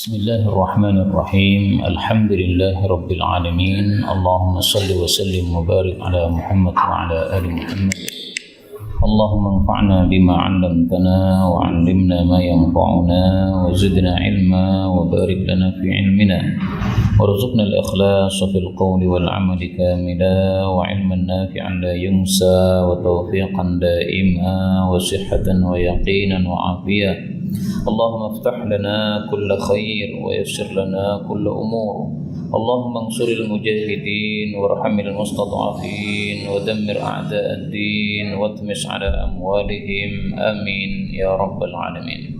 Bismillahirrahmanirrahim. Alhamdulillahi alamin. Allahumma salli wa sallim wa barik ala Muhammad wa ala ali Muhammad. Allahumma anfa'na bima 'allamtana wa 'allimna ma yanfa'una wa zidna ilma wa barik lana fi ilmina warzuqna al-ikhlasa fil qawli wal 'amali kamila wa 'ilman nafi'an la yunsa wa tawfiqan daima wa sihhatan wa yaqinan wa afiyah. Allahumma aftah lana kulla khair wa yassir lana kulla umur. Allahumma ansuril mujahidin warhamil mustad'afin wa dammir a'da'ad-din wa tmis ala amwalihim amin ya rabbal alamin.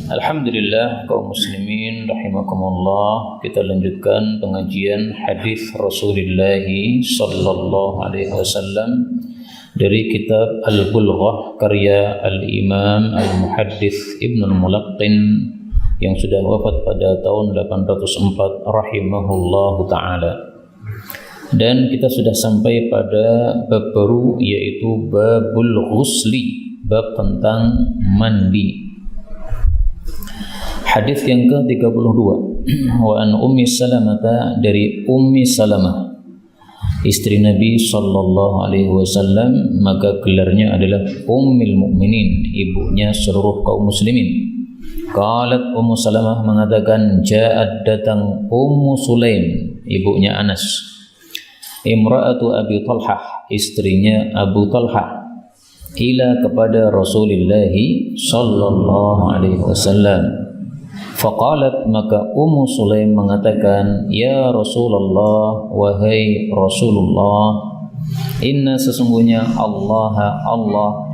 Alhamdulillah kaum muslimin rahimakumullah, kita lanjutkan pengajian hadis Rasulullah sallallahu alaihi wasallam dari kitab Al-Bulughah karya Al-Imam Al-Muhaddits Ibnu Al-Mulaqqin yang sudah wafat pada tahun 804 rahimahullahu ta'ala. Dan kita sudah sampai pada bab baru, yaitu babul ghusli, bab tentang mandi. Hadis yang ke-32, wa an Ummi Salamah, dari Ummi Salamah istri Nabi sallallahu alaihi wasallam, maka gelarnya adalah Ummul Mukminin, ibunya seluruh kaum muslimin. Qalat, Ummu Salamah mengatakan, ja'at, datang Ummu Sulaim, ibunya Anas, imra'atu Abi Talhah, istrinya Abu Talhah, ila, kepada Rasulullah sallallahu alaihi wasallam. Faqalat, maka Ummu Sulaim mengatakan, ya Rasulullah, wahai Rasulullah, inna, sesungguhnya Allah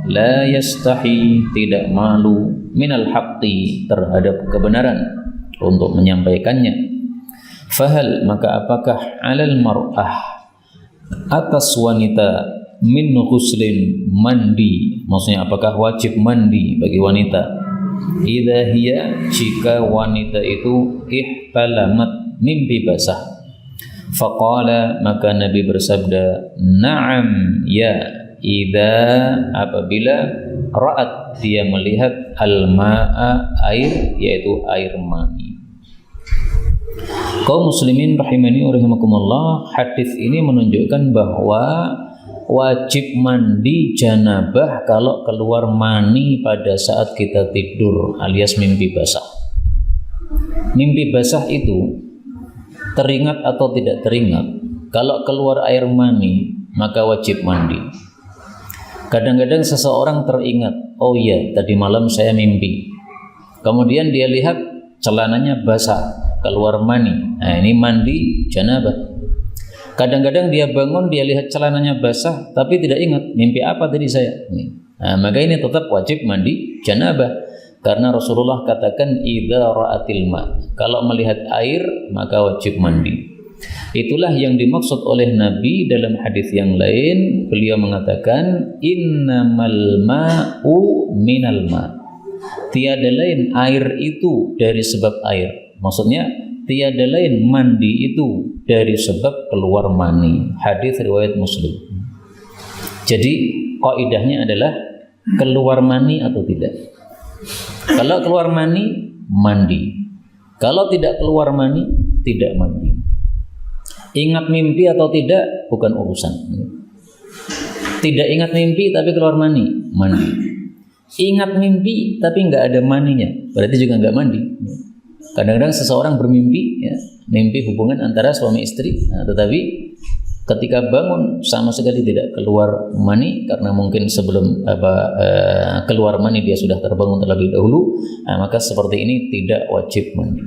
la yastahi, tidak malu, minal haqqi, terhadap kebenaran, untuk menyampaikannya. Fahal, maka apakah alal mar'ah, atas wanita, min ghuslin, mandi, maksudnya apakah wajib mandi bagi wanita, idza hiya, jika wanita itu ihtalamat, mimpi basah. Faqala, maka Nabi bersabda, na'am, ya, idza, apabila, ra'at, dia melihat, al-ma'a, air, yaitu air mani. Kaum muslimin rahimani wa rahimakumullah, hadis ini menunjukkan bahwa wajib mandi janabah kalau keluar mani pada saat kita tidur alias mimpi basah. Mimpi basah itu teringat atau tidak teringat, kalau keluar air mani maka wajib mandi. Kadang-kadang seseorang teringat, oh iya tadi malam saya mimpi, kemudian dia lihat celananya basah, keluar mani, nah ini mandi janabah. Kadang-kadang dia bangun, dia lihat celananya basah, tapi tidak ingat mimpi apa tadi saya. Nah, maka ini tetap wajib mandi janabah, karena Rasulullah katakan idza ra'atil ma, kalau melihat air maka wajib mandi. Itulah yang dimaksud oleh Nabi dalam hadis yang lain. Beliau mengatakan innamal ma'u minal ma, tiada lain air itu dari sebab air. Maksudnya tiada lain mandi itu dari sebab keluar mani. Hadis riwayat Muslim. Jadi kaidahnya adalah keluar mani atau tidak. Kalau keluar mani, mandi. Kalau tidak keluar mani, tidak mandi. Ingat mimpi atau tidak bukan urusan. Tidak ingat mimpi tapi keluar mani, mandi. Ingat mimpi tapi nggak ada maninya, berarti juga nggak mandi. Kadang-kadang seseorang bermimpi, ya, mimpi hubungan antara suami istri, nah, tetapi ketika bangun sama sekali tidak keluar mani, karena mungkin sebelum keluar mani dia sudah terbangun terlebih dahulu, nah, maka seperti ini tidak wajib mandi.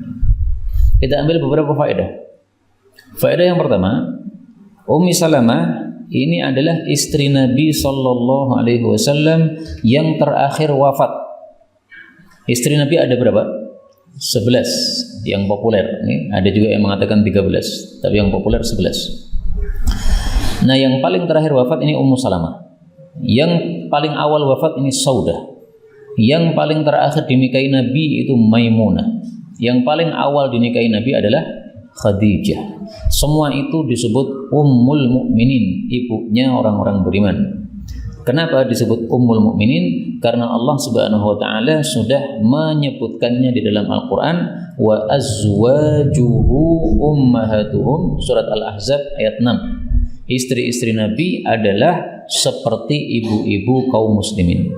Kita ambil beberapa faedah. Faedah yang pertama, Ummi Salamah ini adalah istri Nabi sallallahu alaihi wasallam yang terakhir wafat. Istri Nabi ada berapa? 11 yang populer. Ada juga yang mengatakan 13, tapi yang populer 11. Nah, yang paling terakhir wafat ini Ummu Salamah. Yang paling awal wafat ini Saudah. Yang paling terakhir dinikahi Nabi itu Maimunah. Yang paling awal dinikahi Nabi adalah Khadijah. Semua itu disebut Ummul Mukminin, ibunya orang-orang beriman. Kenapa disebut Ummul Mukminin? Karena Allah Subhanahu wa taala sudah menyebutkannya di dalam Al-Qur'an, wa azwajuhu ummahatuhum, surat Al-Ahzab ayat 6. Istri-istri Nabi adalah seperti ibu-ibu kaum muslimin.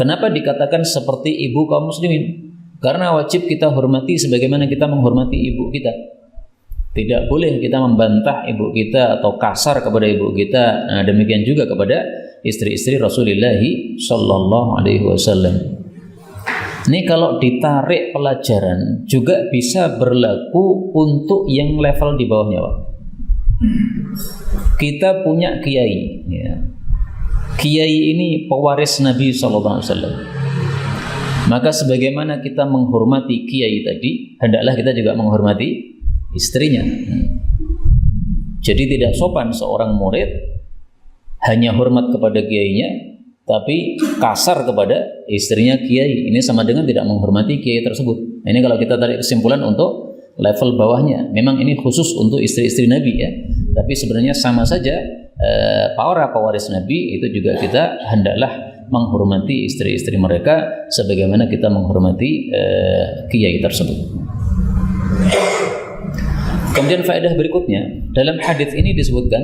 Kenapa dikatakan seperti ibu kaum muslimin? Karena wajib kita hormati sebagaimana kita menghormati ibu kita. Tidak boleh kita membantah ibu kita atau kasar kepada ibu kita. Nah, demikian juga kepada istri-istri Rasulullah sallallahu alaihi wasallam. Ini kalau ditarik pelajaran juga bisa berlaku untuk yang level di bawahnya, Pak. Kita punya kiai, ya. Kiai ini pewaris Nabi sallallahu alaihi wasallam. Maka sebagaimana kita menghormati kiai tadi, hendaklah kita juga menghormati istrinya. Jadi tidak sopan seorang murid hanya hormat kepada kiainya tapi kasar kepada istrinya kiai. Ini sama dengan tidak menghormati kiai tersebut. Ini kalau kita tarik kesimpulan untuk level bawahnya. Memang ini khusus untuk istri-istri Nabi, ya. Tapi sebenarnya sama saja, para pewaris Nabi itu juga kita hendaklah menghormati istri-istri mereka sebagaimana kita menghormati kiai tersebut. Kemudian faedah berikutnya, dalam hadis ini disebutkan,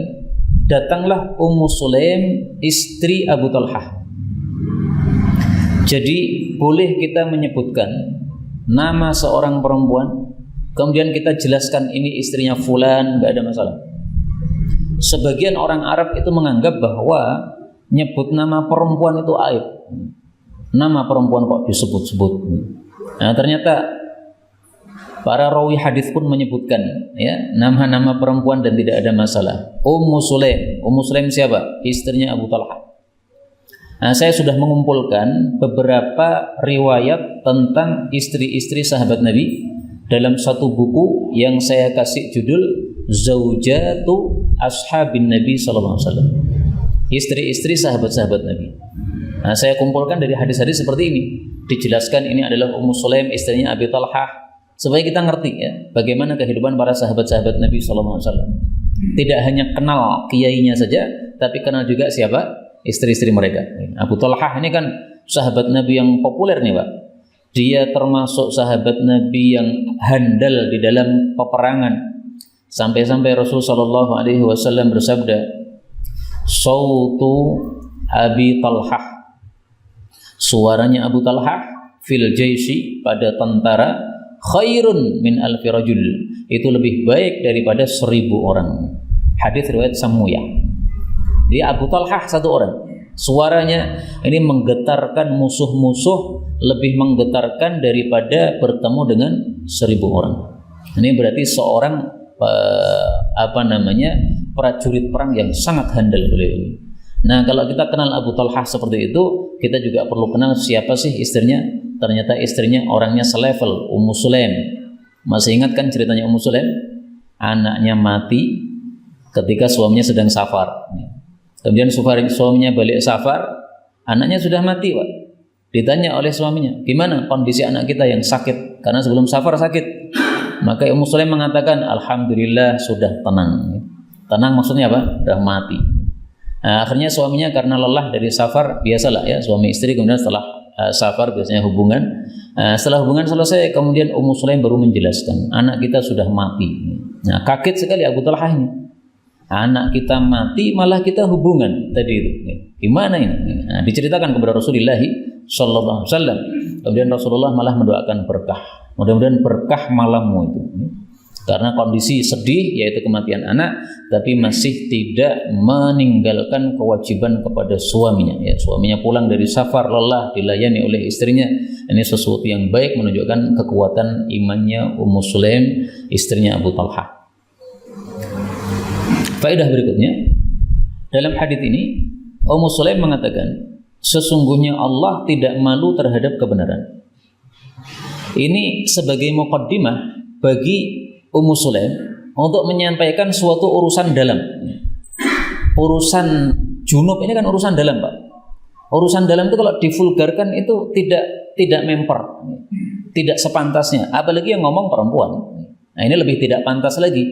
datanglah Ummu Sulaim istri Abu Talhah. Jadi boleh kita menyebutkan nama seorang perempuan, kemudian kita jelaskan ini istrinya fulan, nggak ada masalah. Sebagian orang Arab itu menganggap bahwa nyebut nama perempuan itu aib. Nama perempuan kok disebut-sebut. Nah, ternyata para rawi hadis pun menyebutkan, ya, nama-nama perempuan dan tidak ada masalah. Ummu Sulaim. Ummu Sulaim siapa? Istrinya Abu Talhah. Nah, saya sudah mengumpulkan beberapa riwayat tentang istri-istri sahabat Nabi dalam satu buku yang saya kasih judul Zaujatu Ashabin Nabi sallallahu alaihi wasallam. Istri-istri sahabat-sahabat Nabi. Nah, saya kumpulkan dari hadis-hadis seperti ini. Dijelaskan ini adalah Ummu Sulaim istrinya Abi Talhah. Supaya kita ngerti, ya, bagaimana kehidupan para sahabat-sahabat Nabi sallallahu alaihi wasallam. Tidak hanya kenal kiainya saja, tapi kenal juga siapa istri-istri mereka. Abu Talhah ini kan sahabat Nabi yang populer nih, Pak. Dia termasuk sahabat Nabi yang handal di dalam peperangan. Sampai-sampai Rasul sallallahu alaihi wasallam bersabda, "Sautu Abi Talhah." Suaranya Abu Talhah fil jaisi, pada tentara, khairun min alfi rajul, itu lebih baik daripada 1000 orang. Hadis riwayat Samuyah. Dia Abu Talhah satu orang, suaranya ini menggetarkan musuh-musuh, lebih menggetarkan daripada bertemu dengan 1000 orang. Ini berarti seorang prajurit perang yang sangat handal beliau. Nah, kalau kita kenal Abu Talhah seperti itu, kita juga perlu kenal siapa sih istrinya. Ternyata istrinya orangnya selevel, Ummu Sulaim. Masih ingat kan ceritanya Ummu Sulaim? Anaknya mati ketika suaminya sedang safar. Kemudian suaminya balik safar, anaknya sudah mati, Pak. Ditanya oleh suaminya, gimana kondisi anak kita yang sakit? Karena sebelum safar sakit. Maka Ummu Sulaim mengatakan, alhamdulillah sudah tenang. Tenang maksudnya apa? Sudah mati. Nah, akhirnya suaminya karena lelah dari safar, biasalah ya suami istri, kemudian setelah safar biasanya hubungan. Setelah hubungan selesai, kemudian Ummu Sulaim baru menjelaskan, anak kita sudah mati. Nah, kaget sekali Abu Talhah ini. Anak kita mati, malah kita hubungan tadi itu. Gimana ini? Nah, diceritakan kepada Rasulullah sallallahu alaihi wasallam. Kemudian Rasulullah malah mendoakan berkah. Mudah-mudahan berkah malammu itu. Karena kondisi sedih, yaitu kematian anak, tapi masih tidak meninggalkan kewajiban kepada suaminya. Ya, suaminya pulang dari safar lelah, dilayani oleh istrinya. Ini sesuatu yang baik, menunjukkan kekuatan imannya Ummu Sulaim, istrinya Abu Talhah. Faedah berikutnya, dalam hadis ini Ummu Sulaim mengatakan, sesungguhnya Allah tidak malu terhadap kebenaran. Ini sebagai muqaddimah bagi Ummu Sulaim untuk menyampaikan suatu urusan dalam. Urusan junub ini kan urusan dalam, Pak. Urusan dalam itu kalau divulgarkan itu tidak memper, tidak sepantasnya. Apalagi yang ngomong perempuan. Nah, ini lebih tidak pantas lagi.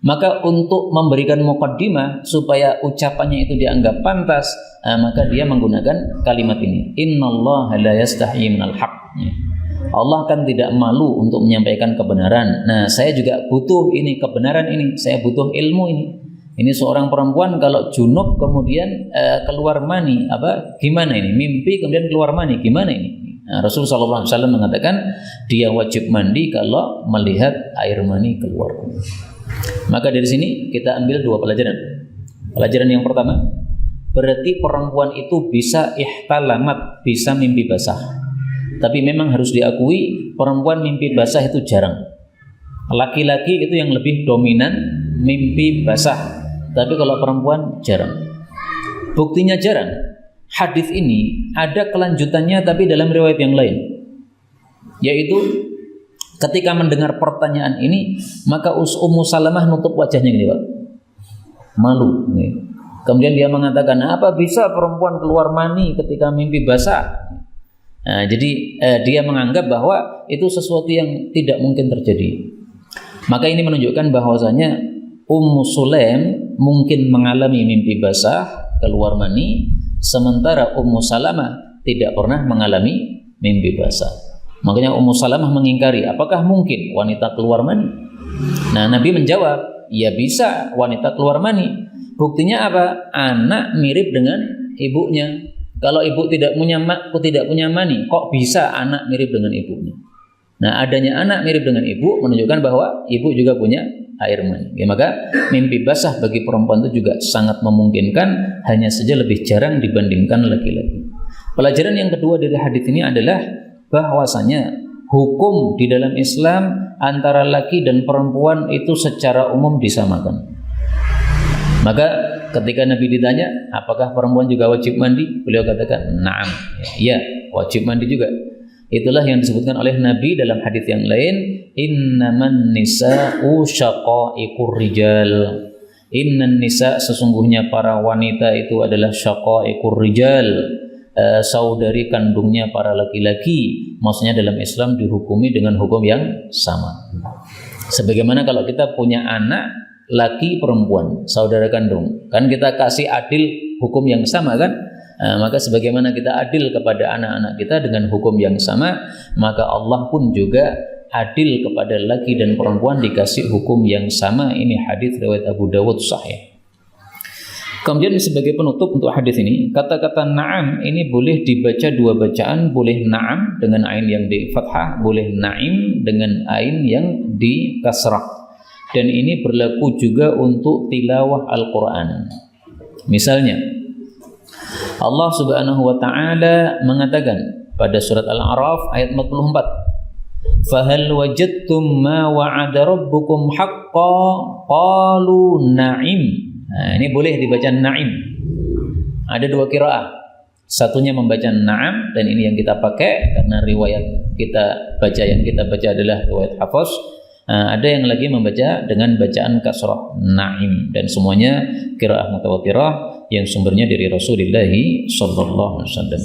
Maka untuk memberikan muqaddimah supaya ucapannya itu dianggap pantas, maka dia menggunakan kalimat ini. Innallaha la yastahyi minal haqq. Allah kan tidak malu untuk menyampaikan kebenaran. Nah, saya juga butuh ini kebenaran ini, saya butuh ilmu ini. Ini seorang perempuan kalau junub kemudian keluar mani, gimana ini? Mimpi kemudian keluar mani, gimana ini? Nah, Rasulullah SAW mengatakan dia wajib mandi kalau melihat air mani keluar. Maka dari sini kita ambil dua pelajaran. Pelajaran yang pertama, berarti perempuan itu bisa ihtalamat, bisa mimpi basah. Tapi memang harus diakui perempuan mimpi basah itu jarang. Laki-laki itu yang lebih dominan mimpi basah. Tapi kalau perempuan jarang. Buktinya jarang. Hadis ini ada kelanjutannya tapi dalam riwayat yang lain. Yaitu ketika mendengar pertanyaan ini, maka Ummu Salamah nutup wajahnya gini, Pak. Malu. Kemudian dia mengatakan, apa bisa perempuan keluar mani ketika mimpi basah? Nah, jadi dia menganggap bahwa itu sesuatu yang tidak mungkin terjadi. Maka ini menunjukkan bahwasanya Ummu Sulaim mungkin mengalami mimpi basah, keluar mani, sementara Ummu Salamah tidak pernah mengalami mimpi basah. Makanya Ummu Salamah mengingkari, apakah mungkin wanita keluar mani? Nah, Nabi menjawab, ya bisa wanita keluar mani. Buktinya apa? Anak mirip dengan ibunya. Kalau ibu tidak punya mani, kok bisa anak mirip dengan ibunya? Nah, adanya anak mirip dengan ibu menunjukkan bahwa ibu juga punya air mani. Ya, maka mimpi basah bagi perempuan itu juga sangat memungkinkan, hanya saja lebih jarang dibandingkan laki-laki. Pelajaran yang kedua dari hadis ini adalah bahwasanya hukum di dalam Islam antara laki dan perempuan itu secara umum disamakan. Maka ketika Nabi ditanya, apakah perempuan juga wajib mandi? Beliau katakan, na'am. Ya, wajib mandi juga. Itulah yang disebutkan oleh Nabi dalam hadis yang lain, innaman nisa'u syaqa'iqur rijal. Innan nisa, sesungguhnya para wanita itu adalah syaqa'iqur rijal, saudari kandungnya para laki-laki. Maksudnya dalam Islam dihukumi dengan hukum yang sama. Sebagaimana kalau kita punya anak laki perempuan, saudara kandung, kan kita kasih adil hukum yang sama kan? Maka sebagaimana kita adil kepada anak-anak kita dengan hukum yang sama, maka Allah pun juga adil kepada laki dan perempuan dikasih hukum yang sama. Ini hadis riwayat Abu Dawud sahih. Kemudian sebagai penutup untuk hadis ini, kata-kata na'am ini boleh dibaca dua bacaan, boleh na'am dengan ain yang di fathah, boleh na'im dengan ain yang di kasrah. Dan ini berlaku juga untuk tilawah Al-Quran. Misalnya Allah Subhanahu wa taala mengatakan pada surat Al-A'raf ayat 44, "Fahal wajadtum ma wa'ada rabbukum haqqan qalu na'im." Nah, ini boleh dibaca na'im. Ada dua qiraah. Satunya membaca na'am, dan ini yang kita pakai karena riwayat kita baca adalah riwayat Hafs. Ada yang lagi membaca dengan bacaan kasrah na'im, dan semuanya qiraah mutawatirah yang sumbernya dari Rasulullah sallallahu alaihi wasallam.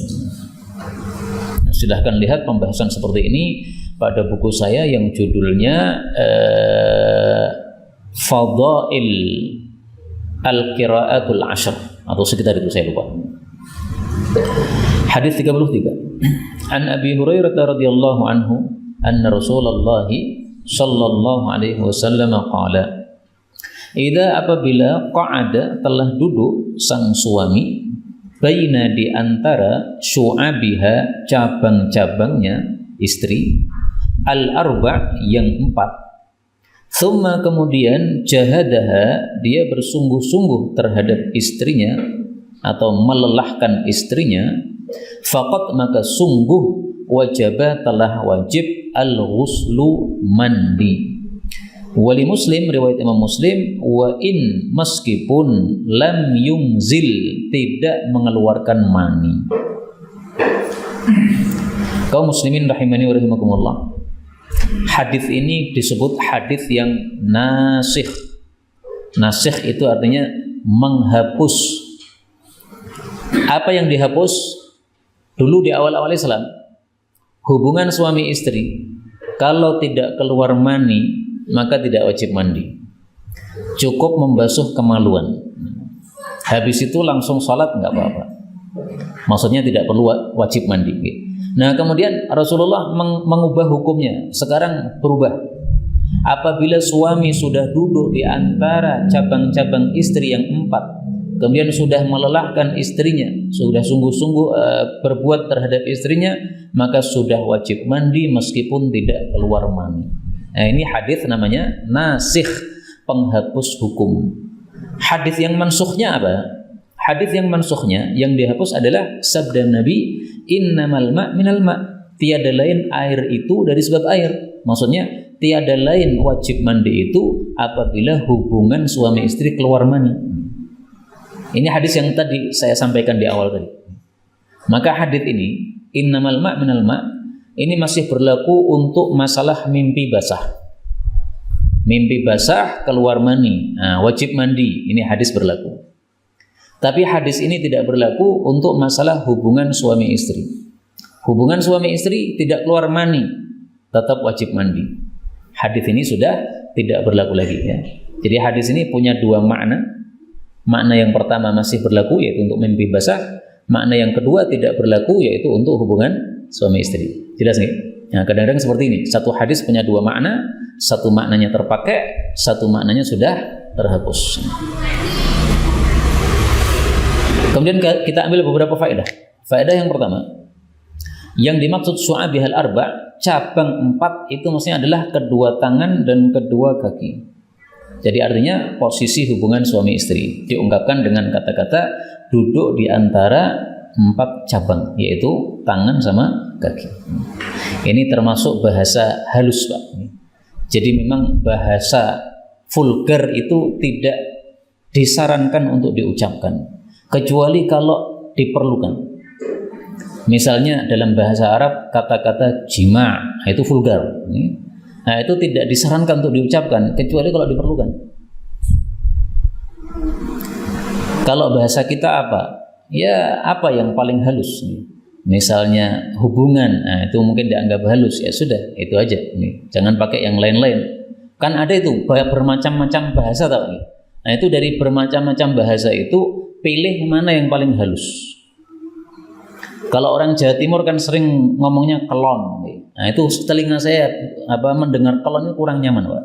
Silahkan lihat pembahasan seperti ini pada buku saya yang judulnya Fadail Al-Qiraatul Ashr atau sekitar itu, saya lupa. Hadis 33. An Abi Hurairah radhiyallahu anhu anna Rasulullah sallallahu alaihi wasallam qala, idza apabila qa'ada telah duduk sang suami, baina di antara syu'abiha cabang-cabangnya istri, al-arba' yang 4, thumma kemudian jahadaha dia bersungguh-sungguh terhadap istrinya atau melelahkan istrinya, faqad maka sungguh wajaba telah wajib al-ghuslu mandi. Wali Muslim, riwayat Imam Muslim, wa in meskipun lam yumzil tidak mengeluarkan mani. Kaum muslimin rahimani wa rahimakumullah, hadis ini disebut hadis yang nasikh. Nasikh itu artinya menghapus. Apa yang dihapus? Dulu di awal-awal Islam, hubungan suami istri kalau tidak keluar mani maka tidak wajib mandi. cukup membasuh kemaluan. Habis itu langsung sholat nggak apa-apa. Maksudnya tidak perlu wajib mandi. Nah kemudian Rasulullah mengubah hukumnya. Sekarang berubah. Apabila suami sudah duduk di antara cabang-cabang istri yang 4, kemudian sudah melelahkan istrinya, sudah sungguh-sungguh berbuat terhadap istrinya, maka sudah wajib mandi meskipun tidak keluar mani. Nah ini hadis namanya nasikh, penghapus hukum. Hadis yang mansukhnya apa? Hadis yang mansukhnya, yang dihapus adalah sabda Nabi, innamal ma' minal ma', tiada lain air itu dari sebab air. Maksudnya tiada lain wajib mandi itu apabila hubungan suami istri keluar mani. Ini hadis yang tadi saya sampaikan di awal tadi. Maka hadis ini, innamal ma' minal ma', ini masih berlaku untuk masalah mimpi basah. Mimpi basah keluar mani, nah, wajib mandi. Ini hadis berlaku. Tapi hadis ini tidak berlaku untuk masalah hubungan suami istri. Hubungan suami istri tidak keluar mani, tetap wajib mandi. Hadis ini sudah tidak berlaku lagi ya. Jadi hadis ini punya dua makna. Makna yang pertama masih berlaku yaitu untuk mimpi basah. Makna yang kedua tidak berlaku yaitu untuk hubungan suami istri. Jelas nggak? Nah kadang-kadang seperti ini. Satu hadis punya dua makna. Satu maknanya terpakai, satu maknanya sudah terhapus. Kemudian kita ambil beberapa faedah. Faedah yang pertama, yang dimaksud syu'abihal arba', cabang 4 itu maksudnya adalah kedua tangan dan kedua kaki. Jadi artinya posisi hubungan suami istri diungkapkan dengan kata-kata duduk di antara 4 cabang, yaitu tangan sama kaki. Ini termasuk bahasa halus, Pak. Jadi memang bahasa vulgar itu tidak disarankan untuk diucapkan, kecuali kalau diperlukan. Misalnya dalam bahasa Arab kata-kata jima' itu vulgar. Nah itu tidak disarankan untuk diucapkan, kecuali kalau diperlukan. Kalau bahasa kita apa? Ya apa yang paling halus? Misalnya hubungan, nah itu mungkin dianggap halus, ya sudah itu aja. Jangan pakai yang lain-lain. Kan ada itu bermacam-macam bahasa tau? Nah itu dari bermacam-macam bahasa itu pilih mana yang paling halus. Kalau orang Jawa Timur kan sering ngomongnya kelon. Nah itu telinga saya mendengar kelon itu kurang nyaman, Pak.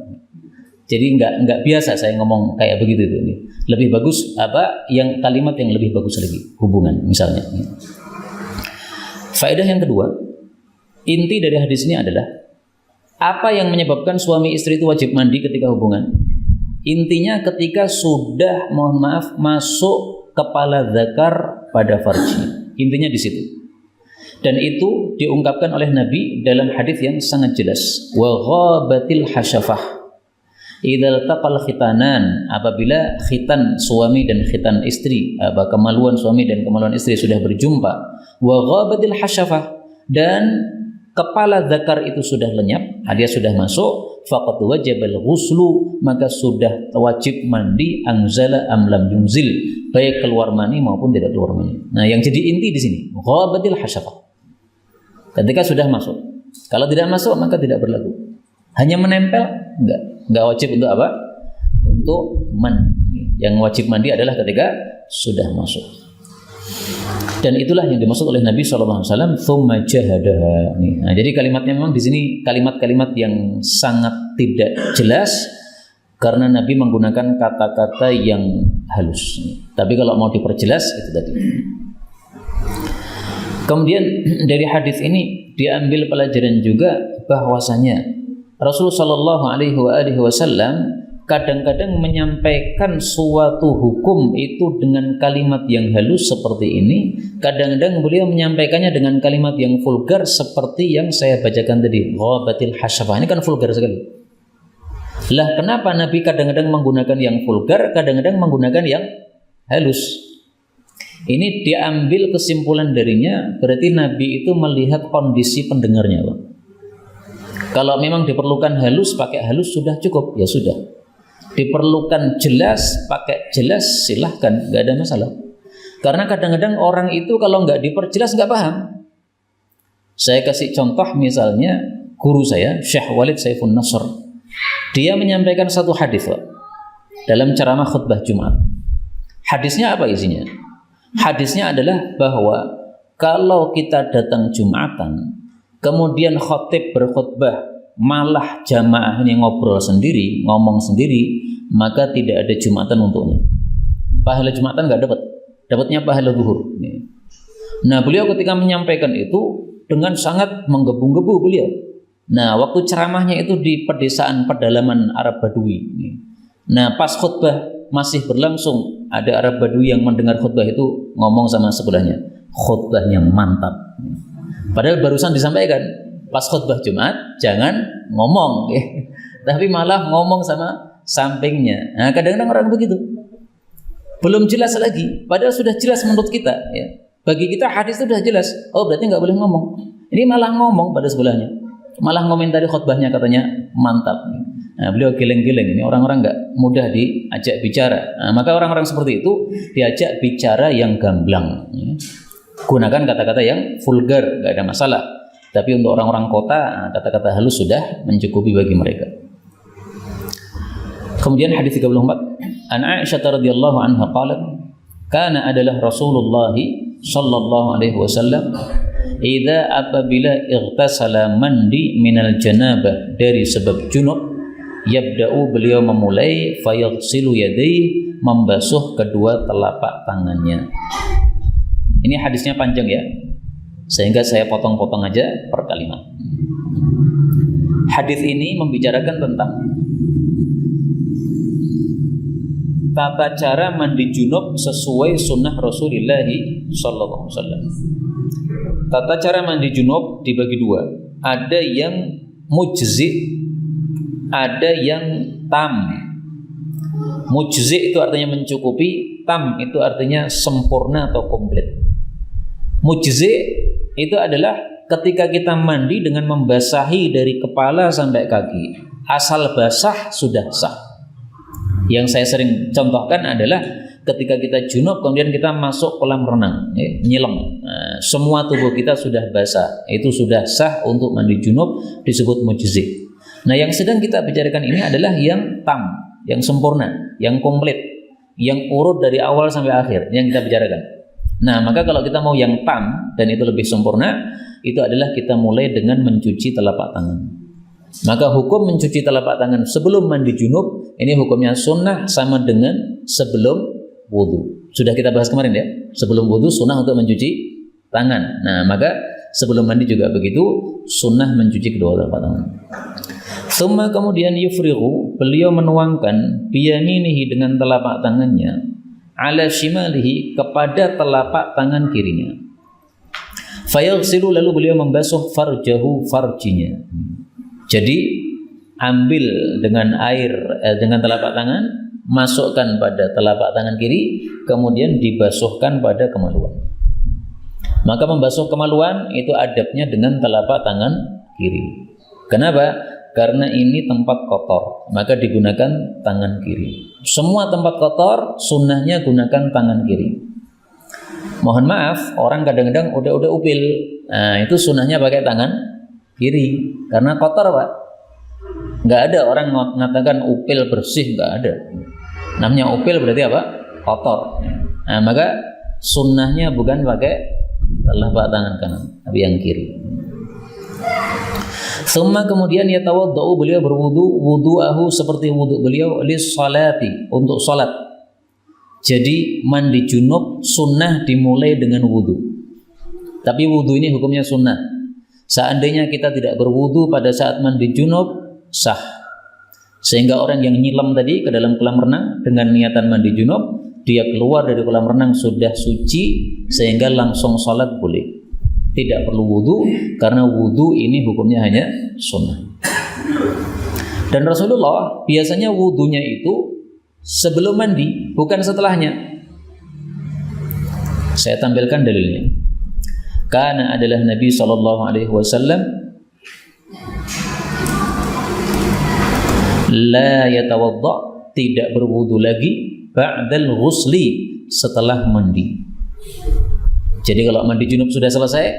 Jadi nggak biasa saya ngomong kayak begitu itu. Lebih bagus yang kalimat yang lebih bagus lagi, hubungan misalnya. Faedah yang kedua, inti dari hadis ini adalah apa yang menyebabkan suami istri itu wajib mandi ketika hubungan? Intinya ketika sudah, mohon maaf, masuk kepala dzakar pada farji. Intinya di situ. Dan itu diungkapkan oleh Nabi dalam hadis yang sangat jelas. Wa ghabatil hasyafah. Idzal taqal khitanan, apabila khitan suami dan khitan istri, kemaluan suami dan kemaluan istri sudah berjumpa, wa ghabatil hasyafah, dan kepala zakar itu sudah lenyap, dia sudah masuk, faqad wajibal ghuslu, maka sudah wajib mandi, anzala am lam yunzil, baik keluar mani maupun tidak keluar mani. Nah, yang jadi inti di sini, ghabatil hasyafah. Ketika sudah masuk. Kalau tidak masuk maka tidak berlaku. Hanya menempel, enggak wajib untuk apa? Untuk mandi. Yang wajib mandi adalah ketika sudah masuk. Dan itulah yang dimaksud oleh Nabi SAW. Tsumma jahadaha. Nah, jadi kalimatnya memang di sini kalimat-kalimat yang sangat tidak jelas karena Nabi menggunakan kata-kata yang halus. Tapi kalau mau diperjelas itu tadi. Kemudian dari hadis ini diambil pelajaran juga bahwasanya Rasulullah Shallallahu Alaihi Wasallam kadang-kadang menyampaikan suatu hukum itu dengan kalimat yang halus seperti ini. Kadang-kadang beliau menyampaikannya dengan kalimat yang vulgar seperti yang saya bacakan tadi. Ghabatil hasyafah, ini kan vulgar sekali. Lah kenapa Nabi kadang-kadang menggunakan yang vulgar, kadang-kadang menggunakan yang halus? Ini diambil kesimpulan darinya, berarti Nabi itu melihat kondisi pendengarnya, Pak. Kalau memang diperlukan halus, pakai halus sudah cukup, ya sudah. Diperlukan jelas, pakai jelas, silahkan, nggak ada masalah. Karena kadang-kadang orang itu kalau nggak diperjelas nggak paham. Saya kasih contoh misalnya guru saya, Syekh Walid Saifun Nasr. Dia menyampaikan satu hadis, Pak. dalam ceramah khutbah Jumat. Hadisnya apa isinya? Hadisnya adalah bahwa kalau kita datang Jumatan, kemudian khatib berkhutbah, malah jamaah ini ngobrol sendiri, ngomong sendiri, maka tidak ada Jumatan untuknya. Pahala Jumatan nggak dapat, dapatnya pahala zuhur. Nah, beliau ketika menyampaikan itu dengan sangat menggebu-gebu beliau. Nah, waktu ceramahnya itu di pedesaan pedalaman Arab Badui. Nah, pas khutbah masih berlangsung, ada Arab Badui yang mendengar khutbah itu ngomong sama sebelahnya, khutbahnya mantap. Padahal barusan disampaikan, pas khutbah Jumat jangan ngomong, tapi malah ngomong sama sampingnya. Nah, kadang-kadang orang begitu, belum jelas lagi, padahal sudah jelas menurut kita. Bagi kita hadis itu sudah jelas. Oh, berarti nggak boleh ngomong. Ini malah ngomong pada sebelahnya, malah ngomentari khutbahnya, katanya mantap. Nah, beliau geleng-geleng. Ini orang-orang nggak mudah diajak bicara. Nah, maka orang-orang seperti itu diajak bicara yang gamblang. Gunakan kata-kata yang vulgar, nggak ada masalah. Tapi untuk orang-orang kota, kata-kata halus sudah mencukupi bagi mereka. Kemudian hadis 34, An Aisyah radhiyallahu anha qalat, kana adalah Rasulullah sallallahu alaihi wasallam idza apabila ightasala mandi minal janabah, dari sebab junub, yabda'u beliau memulai fayaghsilu yadayhi, membasuh kedua telapak tangannya. Ini hadisnya panjang ya, sehingga saya potong-potong aja per kalimat. Hadis ini membicarakan tentang tata cara mandi junub sesuai sunnah Rasulullah sallallahu alaihi wasallam. Tata cara mandi junub dibagi dua. Ada yang mujzi, ada yang tam. Mujzi itu artinya mencukupi, tam itu artinya sempurna atau komplit. Mujzi itu adalah ketika kita mandi dengan membasahi dari kepala sampai kaki, asal basah sudah sah. Yang saya sering contohkan adalah ketika kita junub kemudian kita masuk kolam renang, nyelam, semua tubuh kita sudah basah, itu sudah sah untuk mandi junub, disebut mujzi. Nah, yang sedang kita bicarakan ini adalah yang tam, yang sempurna, yang komplit, yang urut dari awal sampai akhir, yang kita bicarakan. Nah, maka kalau kita mau yang tam dan itu lebih sempurna, itu adalah kita mulai dengan mencuci telapak tangan. Maka hukum mencuci telapak tangan sebelum mandi junub ini hukumnya sunnah sama dengan sebelum wudu. Sudah kita bahas kemarin ya, sebelum wudu sunnah untuk mencuci tangan. Nah, maka sebelum mandi juga begitu, sunnah mencuci kedua telapak tangan. Summa kemudian yufrigu, beliau menuangkan biyaminihi dengan telapak tangannya, ala shimalihi kepada telapak tangan kirinya. Fayaghsilu, lalu beliau membasuh farjahu, farjinya. Jadi ambil dengan air dengan telapak tangan, masukkan pada telapak tangan kiri, kemudian dibasuhkan pada kemaluan. Maka membasuh kemaluan itu adabnya dengan telapak tangan kiri. Kenapa? Karena ini tempat kotor, maka digunakan tangan kiri. Semua tempat kotor sunnahnya gunakan tangan kiri. Mohon maaf, orang kadang-kadang udah upil, nah itu sunnahnya pakai tangan kiri karena kotor, Pak. Nggak ada orang mengatakan upil bersih, nggak ada. Namanya upil berarti apa? Kotor. Nah, maka sunnahnya bukan pakai telapak tangan kanan, tapi yang kiri. Summa kemudian yatawaddau, beliau berwudu, wudu'ahu seperti wudu beliau lis salati, untuk salat. Jadi mandi junub sunnah dimulai dengan wudu. Tapi wudu ini hukumnya sunnah. Seandainya kita tidak berwudu pada saat mandi junub, sah. Sehingga orang yang nyilam tadi ke dalam kolam renang dengan niatan mandi junub, dia keluar dari kolam renang sudah suci, sehingga langsung sholat boleh. Tidak perlu wudu, karena wudu ini hukumnya hanya sunnah. Dan Rasulullah biasanya wudunya itu sebelum mandi, bukan setelahnya. Saya tampilkan dalilnya. Karena adalah Nabi sallallahu alaihi wasallam la yatawadda, tidak berwudu lagi ba'dal ghusli, setelah mandi. Jadi kalau mandi junub sudah selesai,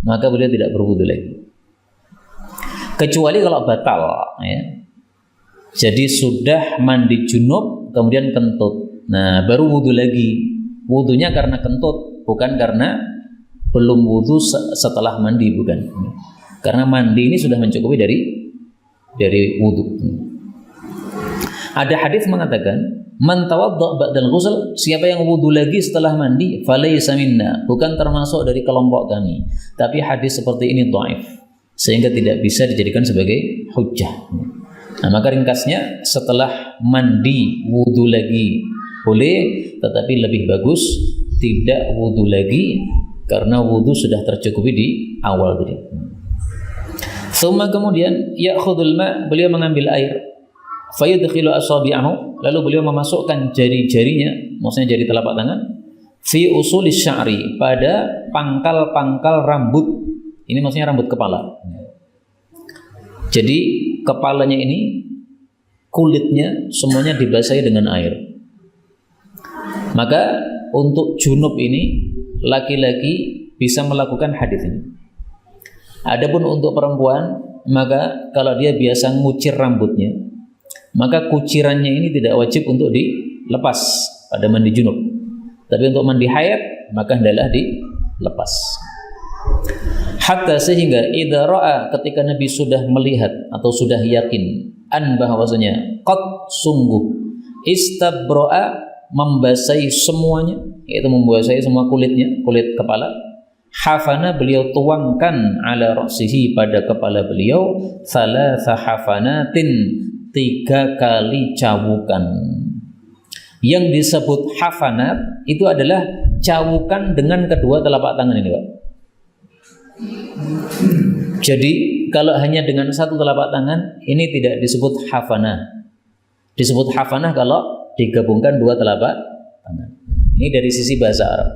maka beliau tidak berwudu lagi. Kecuali kalau batal ya. Jadi sudah mandi junub kemudian kentut. Nah, baru wudu lagi. Wudunya karena kentut, bukan karena belum wudu setelah mandi, bukan. Karena mandi ini sudah mencukupi dari wudu. Ada hadis mengatakan, man tawadda ba'dal ghusl, siapa yang wudu lagi setelah mandi, falaysa minna, bukan termasuk dari kelompok kami. Tapi hadis seperti ini dhaif, sehingga tidak bisa dijadikan sebagai hujjah. Nah, maka ringkasnya setelah mandi wudu lagi boleh, tetapi lebih bagus tidak wudu lagi karena wudu sudah tercukupi di awal tadi. Kemudian ya'khudul ma', beliau mengambil air, fayudkhilu asabi'ahu, lalu beliau memasukkan jari-jarinya, maksudnya jari telapak tangan, fi usulis sya'ri, pada pangkal-pangkal rambut. Ini maksudnya rambut kepala. Jadi kepalanya ini, kulitnya semuanya dibasahi dengan air. Maka untuk junub ini laki-laki bisa melakukan hadis ini. Adapun untuk perempuan, maka kalau dia biasa ngucir rambutnya, maka kucirannya ini tidak wajib untuk dilepas pada mandi junub. Tapi untuk mandi haid, maka hendaklah dilepas. Hatta sehingga idza ra'a, ketika Nabi sudah melihat atau sudah yakin bahwasanya qad sungguh istabra'a, membasahi semuanya, yaitu membasahi semua kulitnya, kulit kepala. Hafana, beliau tuangkan ala ra'sihi, pada kepala beliau, thalatha hafanatin, 3 kali cawukan. Yang disebut hafanat itu adalah cawukan dengan kedua telapak tangan ini, Pak. Jadi kalau hanya dengan satu telapak tangan ini tidak disebut hafanah. Disebut hafanah kalau digabungkan 2 telapak tangan. Ini dari sisi bahasa Arab.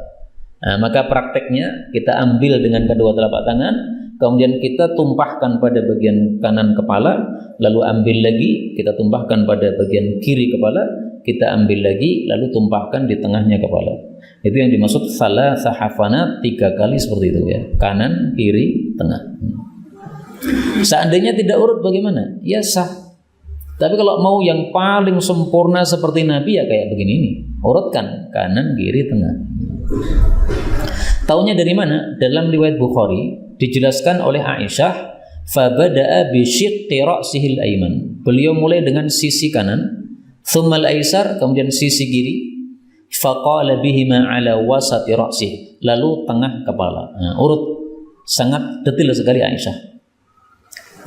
Nah, maka prakteknya kita ambil dengan kedua telapak tangan, kemudian kita tumpahkan pada bagian kanan kepala, lalu ambil lagi, kita tumpahkan pada bagian kiri kepala, kita ambil lagi, lalu tumpahkan di tengahnya kepala. Itu yang dimaksud thalatha hafanat, 3 kali seperti itu ya, kanan, kiri, tengah. Seandainya tidak urut bagaimana? Ya sah. Tapi kalau mau yang paling sempurna seperti Nabi, ya kayak begini nih, urutkan kanan, kiri, tengah. Taunya dari mana? Dalam riwayat Bukhari dijelaskan oleh Aisyah, fabada'a bi syiqqi ra'sihil aiman. Beliau mulai dengan sisi kanan, tsummal aisar, kemudian sisi kiri, faqala bihima ala wasati ra'sih, lalu tengah kepala. Nah, urut sangat detail sekali Aisyah.